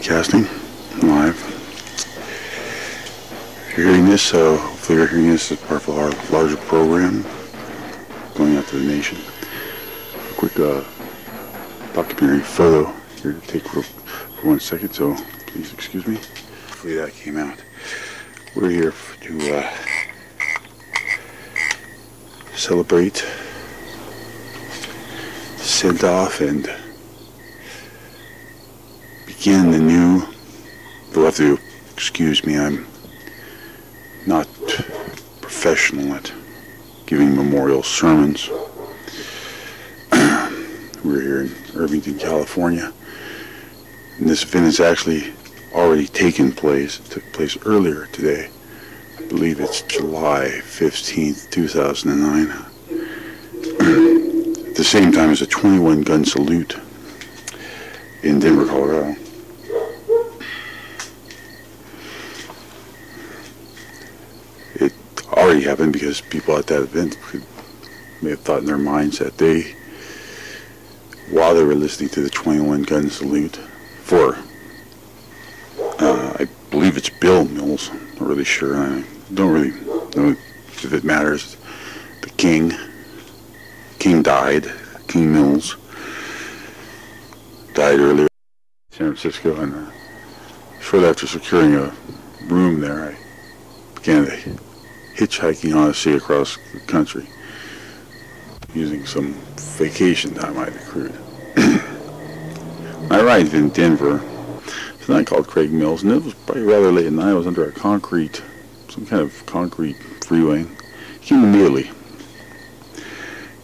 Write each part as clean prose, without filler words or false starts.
broadcasting live. If you're hearing this, hopefully you're hearing this as part of our larger program going out to the nation. A quick documentary photo here to take for 1 second, so please excuse me. Hopefully that came out. We're here to celebrate, send off, and begin the new. You'll have to excuse me, I'm not professional at giving memorial sermons. We're here in Irvington, California, and this event has actually already taken place. It took place earlier today. I believe it's July 15th, 2009. At the same time as a 21-gun salute in Denver, Colorado. It already happened because people at that event may have thought in their minds that they, while they were listening to the 21-gun salute for, I believe it's Bill Mills, I'm not really sure, I don't really know if it matters. The King died, King Mills died earlier in San Francisco, and shortly after securing a room there, I began a hitchhiking odyssey across the country using some vacation time I'd accrued. I arrived in Denver. It's a night called Craig Mills, and it was probably rather late at night. I was under some kind of concrete freeway. Came immediately.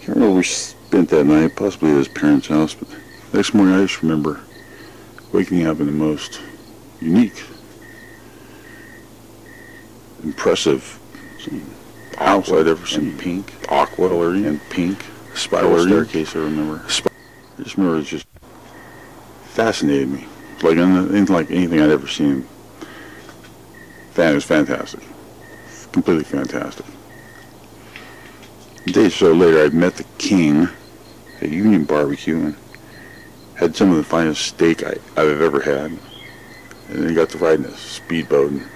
Can't remember where we spent that night, possibly at his parents' house, but the next morning I just remember waking up in the most unique, impressive house I'd ever seen. Pink, aqua coloring, and pink spiral staircase. I remember. I just remember it just fascinated me. Like anything I'd ever seen. It was fantastic, completely fantastic. A day or so later, I'd met the King at Union Barbecue and had some of the finest steak I've ever had. And then got to ride in a speedboat. And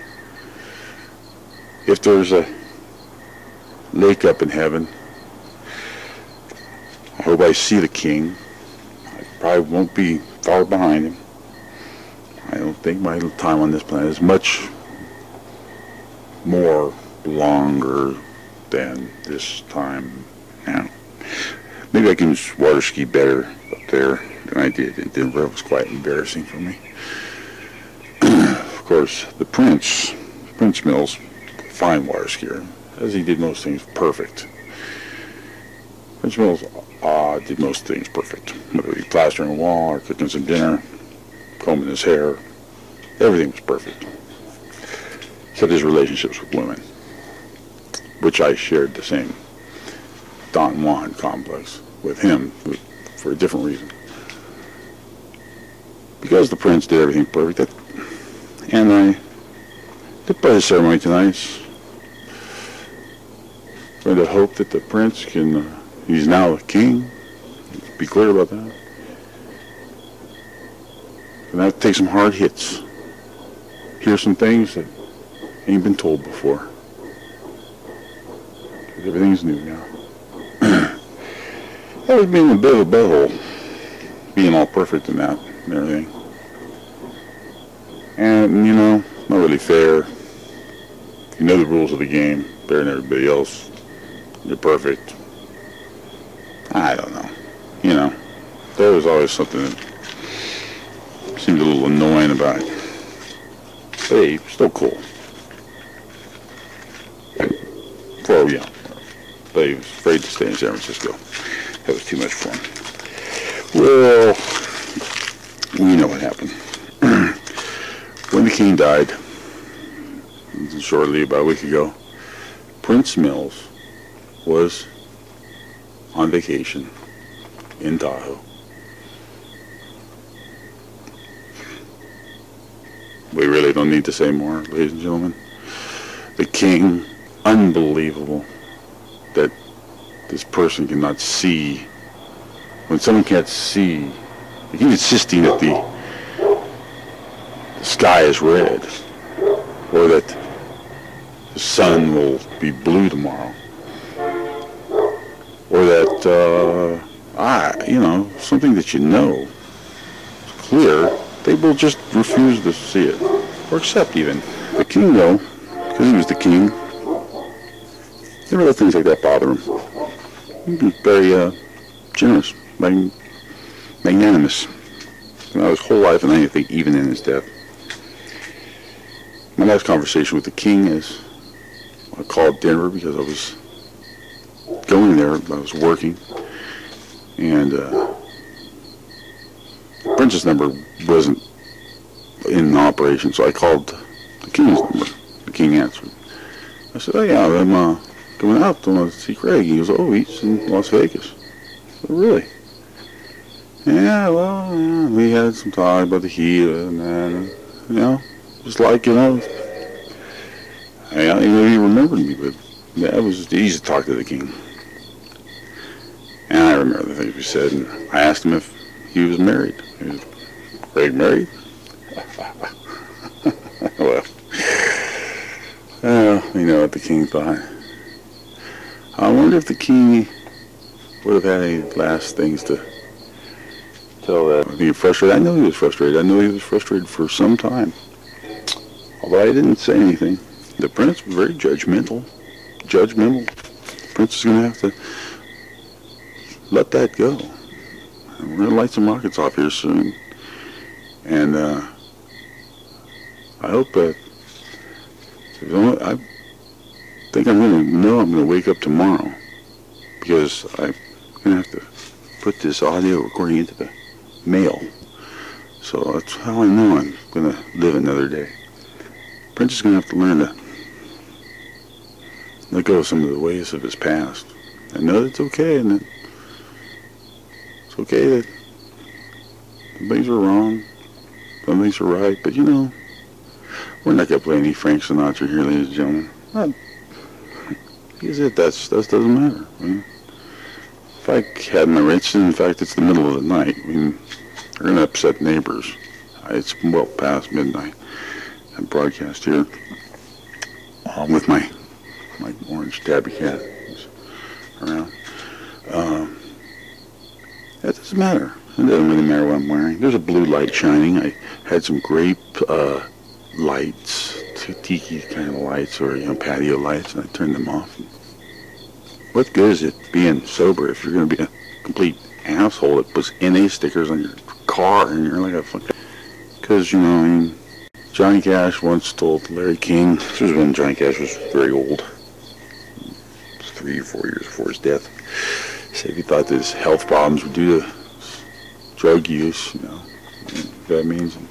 if there's a lake up in heaven, I hope I see the King. I probably won't be far behind him. I don't think my time on this planet is much more longer than this time now. Maybe I can water ski better up there than I did in Denver. It was quite embarrassing for me. Of course, the Prince Mills, fine water skier, as he did most things perfect. Prince Mills did most things perfect. Whether he plastering a wall or cooking some dinner, combing his hair, everything was perfect. Except his relationships with women, which I shared the same Don Juan complex with him for a different reason. Because the Prince did everything perfect, and I did by the ceremony tonight. I'm going to hope that the Prince can, he's now a king, be clear about that. And I have to take some hard hits, hear some things that ain't been told before. Because everything's new now. That was being a bit of a butthole, being all perfect and that and everything. And, you know, not really fair. You know the rules of the game better than everybody else. You're perfect. I don't know. You know, there was always something that seemed a little annoying about it. But hey, still cool. Well, yeah. But he was afraid to stay in San Francisco. That was too much fun. Well, we know what happened. When the King died, shortly about a week ago, Prince Mills was on vacation in Tahoe. We really don't need to say more, ladies and gentlemen. The King, unbelievable that this person cannot see. When someone can't see, he keeps insisting that sky is red, or that the sun will be blue tomorrow, or that, something that you know is clear, they will just refuse to see it, or accept even. The king, though, because he was the king, never let things like that bother him. He was very generous, magnanimous. His whole life, and I think even in his death. My last conversation with the king is, I called Denver because I was going there, I was working, and the Princess number wasn't in operation, so I called the king's number. The king answered. I said, "Oh yeah, I'm going out to see Craig." He goes, "Oh, he's in Las Vegas." I said, "Really?" "Yeah, well, yeah, we had some talk about the heat and then, just like, he remembered me, but yeah, it was just easy to talk to the king." And I remember the things we said, and I asked him if he was married. He was, "Craig married?" Well, you know what the king thought. I wonder if the king would have had any last things to tell that. Being frustrated. I know he was frustrated. I know he was frustrated for some time. Although I didn't say anything. The prince was very judgmental. The prince is going to have to let that go. We're going to light some rockets off here soon. And I hope that I think I'm going to wake up tomorrow, because I'm going to have to put this audio recording into the mail. So that's how I know I'm going to live another day. Prince is going to have to learn to let go of some of the ways of his past. I know that it's okay, and that it's okay that some things are wrong, some things are right, but we're not going to play any Frank Sinatra here, ladies and gentlemen. Because that doesn't matter. If I had my rights, in fact, it's the middle of the night. They're going to upset neighbors. It's well past midnight. I broadcast here with my orange tabby cat around. That doesn't matter. It doesn't really matter what I'm wearing. There's a blue light shining. I had some grape lights, tiki kind of lights, or patio lights, and I turned them off. What good is it being sober if you're going to be a complete asshole that puts NA stickers on your car and you're like a fucking... Because Johnny Cash once told Larry King, this was when Johnny Cash was very old, it was 3 or 4 years before his death, he said he thought that his health problems were due to drug use, that means. And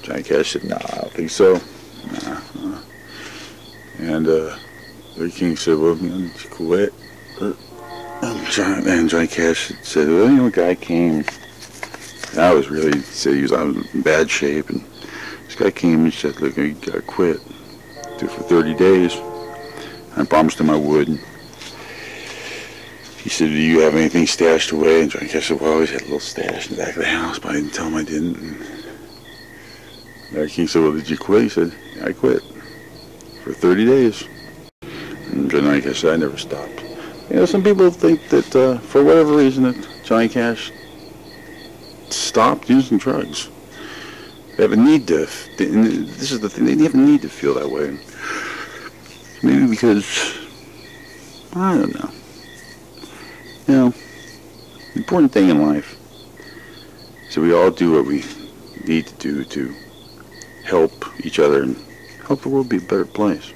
Johnny Cash said, "Nah, I don't think so." And Larry King said, "Well, did you quit?" And Johnny Cash said, "Well, a guy came, and I was really," he said I was in bad shape, and this guy came and said, "Look, you gotta quit. Do it for 30 days. I promised him I would." And he said, "Do you have anything stashed away?" And Johnny Cash said, "Well, I always had a little stash in the back of the house, but I didn't tell him I didn't." And Larry King said, "Well, did you quit?" He said, "Yeah, I quit for 30 days. And Johnny Cash said, "I never stopped." Some people think that for whatever reason that Johnny Cash stopped using drugs. They have a need to, and this is the thing, they have a need to feel that way. Maybe because, I don't know. The important thing in life is that we all do what we need to do to help each other and help the world be a better place.